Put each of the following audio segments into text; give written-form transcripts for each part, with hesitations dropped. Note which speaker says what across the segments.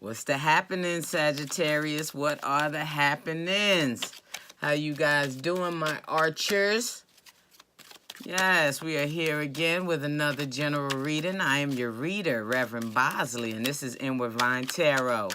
Speaker 1: What's the happening, Sagittarius? What are the happenings? How you guys doing, my archers? Yes, we are here again with another general reading. I am your reader, Reverend Bosley, and this is Inward Vine Tarot.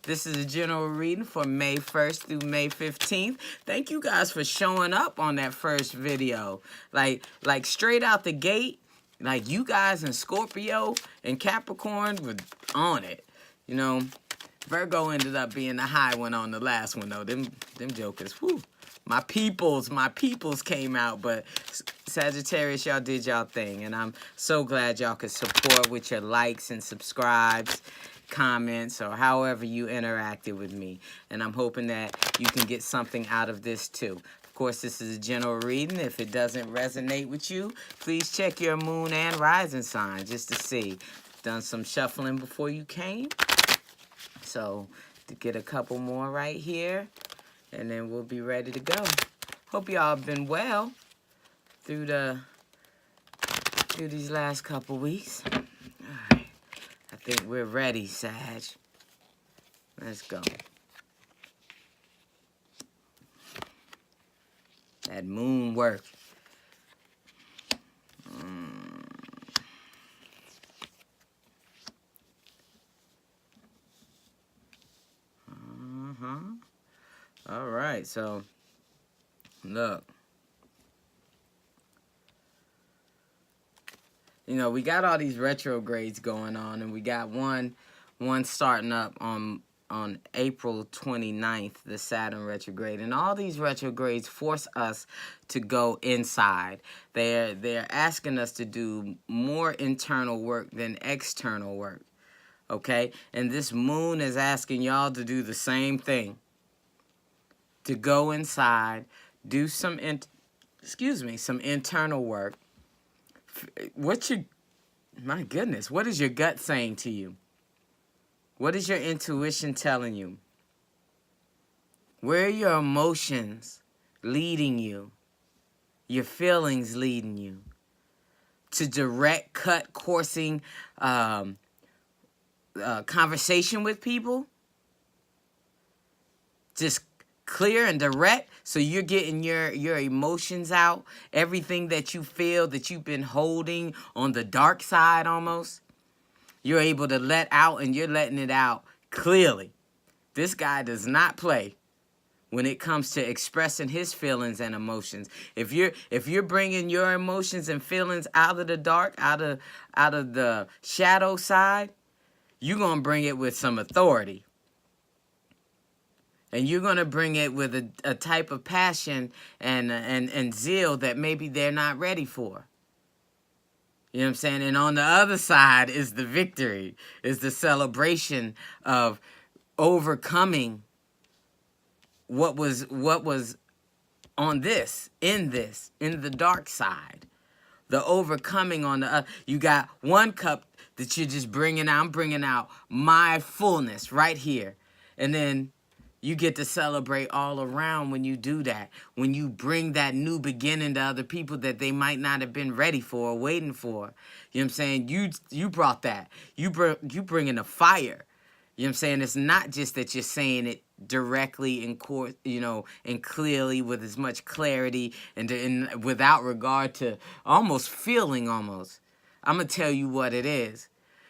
Speaker 1: This is a general reading for May 1st through May 15th. Thank you guys for showing up on that first video. Like straight out the gate, like you guys in Scorpio and Capricorn were on it. You know, Virgo ended up being the high one on the last one, though. Them jokers, whew. My peoples came out, but Sagittarius, y'all did y'all thing. And I'm so glad y'all could support with your likes and subscribes, comments, or however you interacted with me. And I'm hoping that you can get something out of this, too. Of course, this is a general reading. If it doesn't resonate with you, please check your moon and rising sign just to see. Done some shuffling before you came. So, to get a couple more right here, and then we'll be ready to go. Hope y'all have been well through these last couple weeks. All right, I think we're ready, Sag. Let's go. That moon work. All right, so look, you know, we got all these retrogrades going on, and we got one starting up on April 29th, the Saturn retrograde, and all these retrogrades force us to go inside. They're asking us to do more internal work than external work. Okay, and this moon is asking y'all to do the same thing. To go inside, do some internal work. My goodness, what is your gut saying to you? What is your intuition telling you? Where are your emotions leading you? Your feelings leading you? To direct, cut, coursing, conversation with people? Just clear and direct, so you're getting your emotions out, everything that you feel that you've been holding on the dark side almost, you're able to let out, and you're letting it out clearly. This guy does not play when it comes to expressing his feelings and emotions. If you're bringing your emotions and feelings out of the dark, out of the shadow side, you're going to bring it with some authority. And you're going to bring it with a type of passion and zeal that maybe they're not ready for. You know what I'm saying? And on the other side is the victory, is the celebration of overcoming what was on in the dark side. The overcoming on the other. You got one cup that you're just bringing out. I'm bringing out my fullness right here. And then you get to celebrate all around when you do that. When you bring that new beginning to other people that they might not have been ready for or waiting for. You know what I'm saying? You brought that. You bring in a fire. You know what I'm saying? It's not just that you're saying it directly and clearly with as much clarity and without regard to almost feeling almost. I'm going to tell you what it is.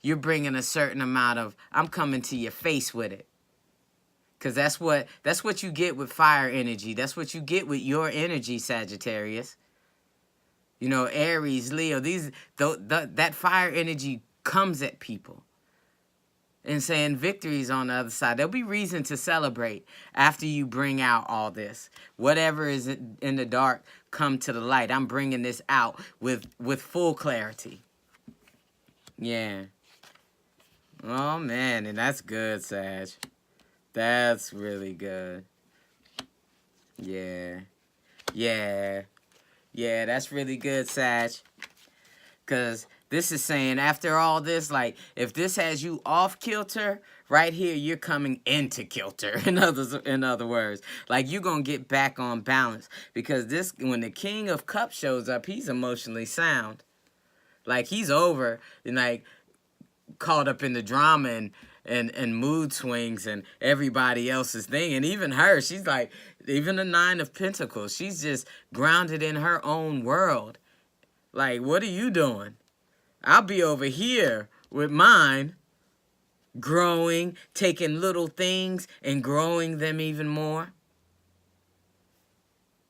Speaker 1: You're bringing a certain amount of, I'm coming to your face with it. Because that's what you get with fire energy. That's what you get with your energy, Sagittarius. You know, Aries, Leo, that fire energy comes at people. And saying victory's on the other side. There'll be reason to celebrate after you bring out all this. Whatever is in the dark, come to the light. I'm bringing this out with full clarity. Yeah. Oh, man, and that's good, Sag. That's really good. Yeah. Yeah. Yeah, that's really good, Sag. Because this is saying after all this, like, if this has you off kilter, right here, you're coming into kilter. In other words, like, you're going to get back on balance. Because when the King of Cups shows up, he's emotionally sound. Like, he's over and, like, caught up in the drama and mood swings and everybody else's thing. And even her, she's like, even the Nine of Pentacles, she's just grounded in her own world. Like, what are you doing? I'll be over here with mine, growing, taking little things and growing them even more.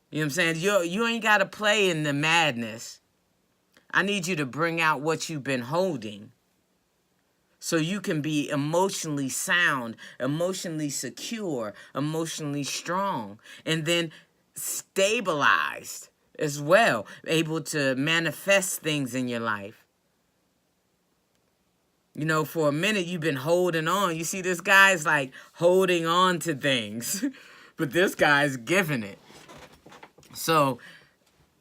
Speaker 1: You know what I'm saying? You ain't got to play in the madness. I need you to bring out what you've been holding so you can be emotionally sound, emotionally secure, emotionally strong, and then stabilized as well, able to manifest things in your life. You know, for a minute you've been holding on. You see, this guy's like holding on to things, but this guy's giving it. So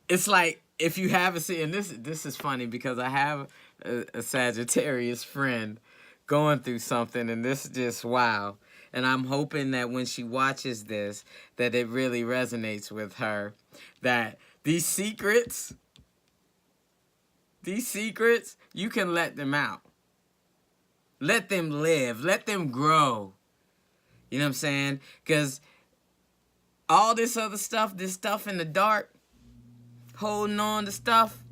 Speaker 1: it's like, if you haven't seen, and this is funny because I have a Sagittarius friend going through something, and this is just wow. And I'm hoping that when she watches this, that it really resonates with her, that these secrets, you can let them out. Let them live. Let them grow. You know what I'm saying? Because all this other stuff, this stuff in the dark, holding on to stuff,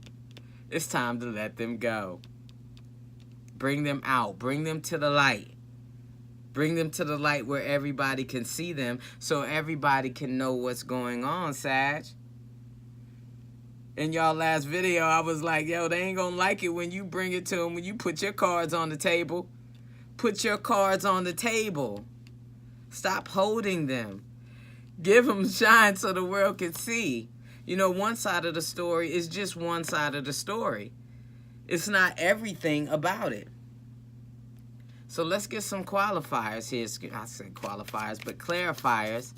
Speaker 1: it's time to let them go. Bring them out. Bring them to the light. Bring them to the light where everybody can see them so everybody can know what's going on, Sag. In y'all last video, I was like, yo, they ain't gonna like it when you bring it to them, when you put your cards on the table. Put your cards on the table. Stop holding them. Give them shine so the world can see. You know, one side of the story is just one side of the story. It's not everything about it. So let's get some qualifiers here. I said qualifiers, but clarifiers.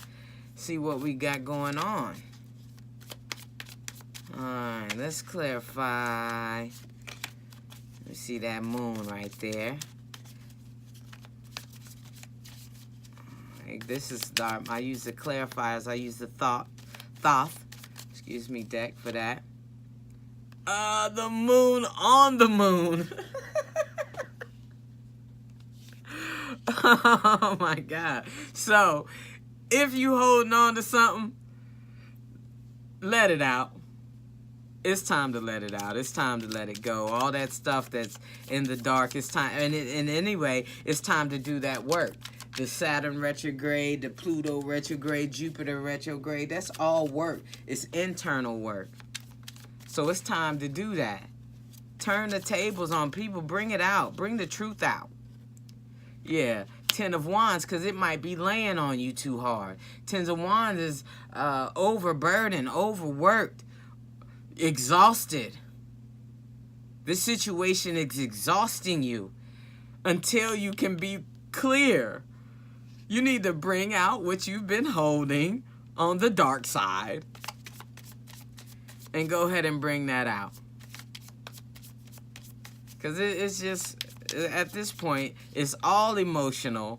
Speaker 1: See what we got going on. All right, let's clarify. Let me see that moon right there. All right, this is dark. I use the clarifiers. I use the Thoth. Excuse me, deck, for that. The moon on the moon. Oh my God. So, if you holding on to something, let it out. It's time to let it out. It's time to let it go. All that stuff that's in the dark, it's time. And anyway, it's time to do that work. The Saturn retrograde, the Pluto retrograde, Jupiter retrograde, that's all work. It's internal work. So it's time to do that. Turn the tables on people. Bring it out. Bring the truth out. Yeah, Ten of Wands, because it might be laying on you too hard. Ten of Wands is overburdened, overworked, exhausted. This situation is exhausting you until you can be clear. You need to bring out what you've been holding on the dark side and go ahead and bring that out. Because it's just, at this point, it's all emotional.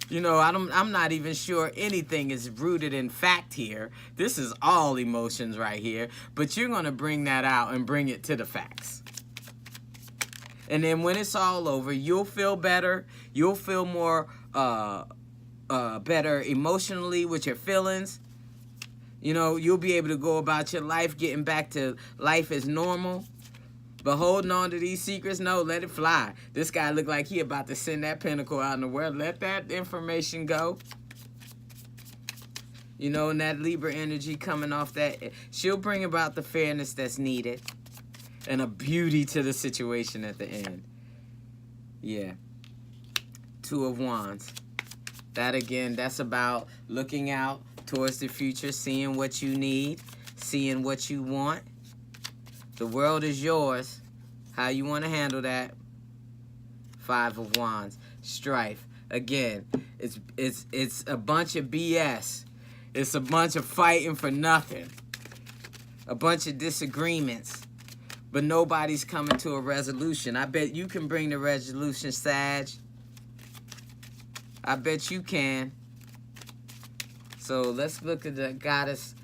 Speaker 1: You know, I'm not even sure anything is rooted in fact here. This is all emotions right here. But you're going to bring that out and bring it to the facts. And then when it's all over, you'll feel better. You'll feel more better emotionally with your feelings. You know, you'll be able to go about your life, getting back to life as normal. But holding on to these secrets, no, let it fly. This guy look like he about to send that pentacle out in the world. Let that information go. You know, and that Libra energy coming off that, she'll bring about the fairness that's needed. And a beauty to the situation at the end. Yeah. Two of Wands. That again, that's about looking out towards the future, seeing what you need, seeing what you want. The world is yours. How you want to handle that? Five of Wands. Strife. Again, it's a bunch of BS. It's a bunch of fighting for nothing. A bunch of disagreements. But nobody's coming to a resolution. I bet you can bring the resolution, Sag. I bet you can. So let's look at the goddess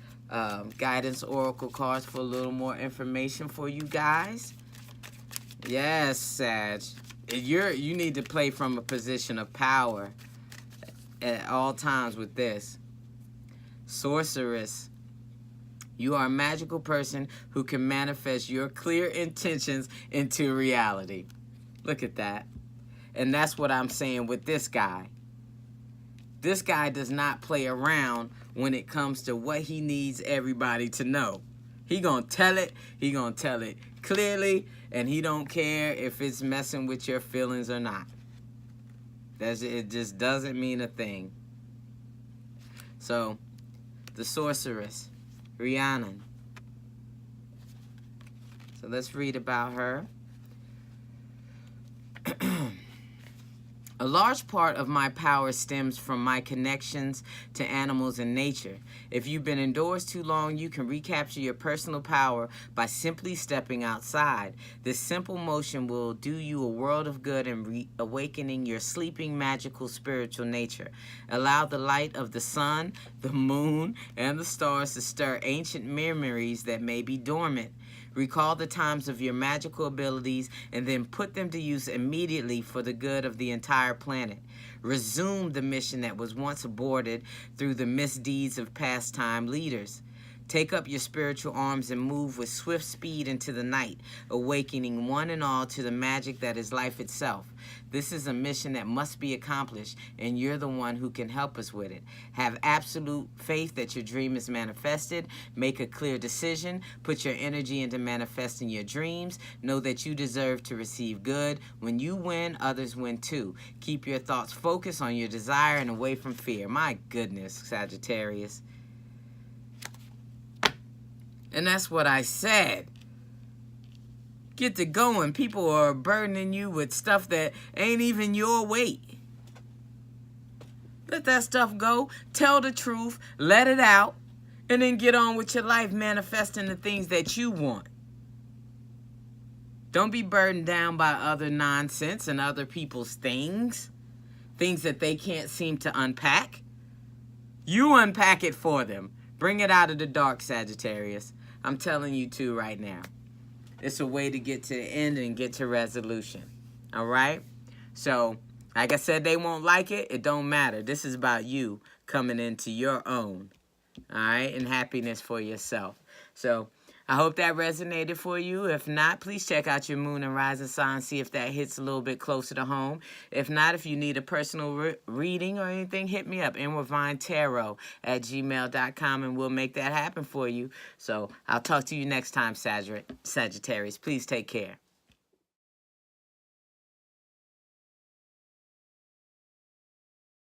Speaker 1: guidance oracle cards for a little more information for you guys. Yes, Sag. You need to play from a position of power at all times with this. Sorceress. You are a magical person who can manifest your clear intentions into reality. Look at that. And that's what I'm saying with this guy. This guy does not play around when it comes to what he needs everybody to know. He gonna tell it. He gonna tell it clearly, and he don't care if it's messing with your feelings or not. It just doesn't mean a thing. So, the sorceress, Rhiannon. So let's read about her. A large part of my power stems from my connections to animals and nature. If you've been indoors too long, you can recapture your personal power by simply stepping outside. This simple motion will do you a world of good in reawakening your sleeping, magical, spiritual nature. Allow the light of the sun, the moon, and the stars to stir ancient memories that may be dormant. Recall the times of your magical abilities and then put them to use immediately for the good of the entire planet. Resume the mission that was once aborted through the misdeeds of past time leaders. Take up your spiritual arms and move with swift speed into the night, awakening one and all to the magic that is life itself. This is a mission that must be accomplished, and you're the one who can help us with it. Have absolute faith that your dream is manifested. Make a clear decision. Put your energy into manifesting your dreams. Know that you deserve to receive good. When you win, others win too. Keep your thoughts focused on your desire and away from fear. My goodness, Sagittarius. And that's what I said. Get to going. People are burdening you with stuff that ain't even your weight. Let that stuff go. Tell the truth. Let it out. And then get on with your life manifesting the things that you want. Don't be burdened down by other nonsense and other people's things. Things that they can't seem to unpack. You unpack it for them. Bring it out of the dark, Sagittarius. I'm telling you to right now. It's a way to get to the end and get to resolution. All right? So, like I said, they won't like it. It don't matter. This is about you coming into your own. All right? And happiness for yourself. So, I hope that resonated for you. If not, please check out your moon and rising sign. See if that hits a little bit closer to home. If not, if you need a personal reading or anything, hit me up. inwardvinetarot@gmail.com, and we'll make that happen for you. So I'll talk to you next time, Sagittarius. Please take care.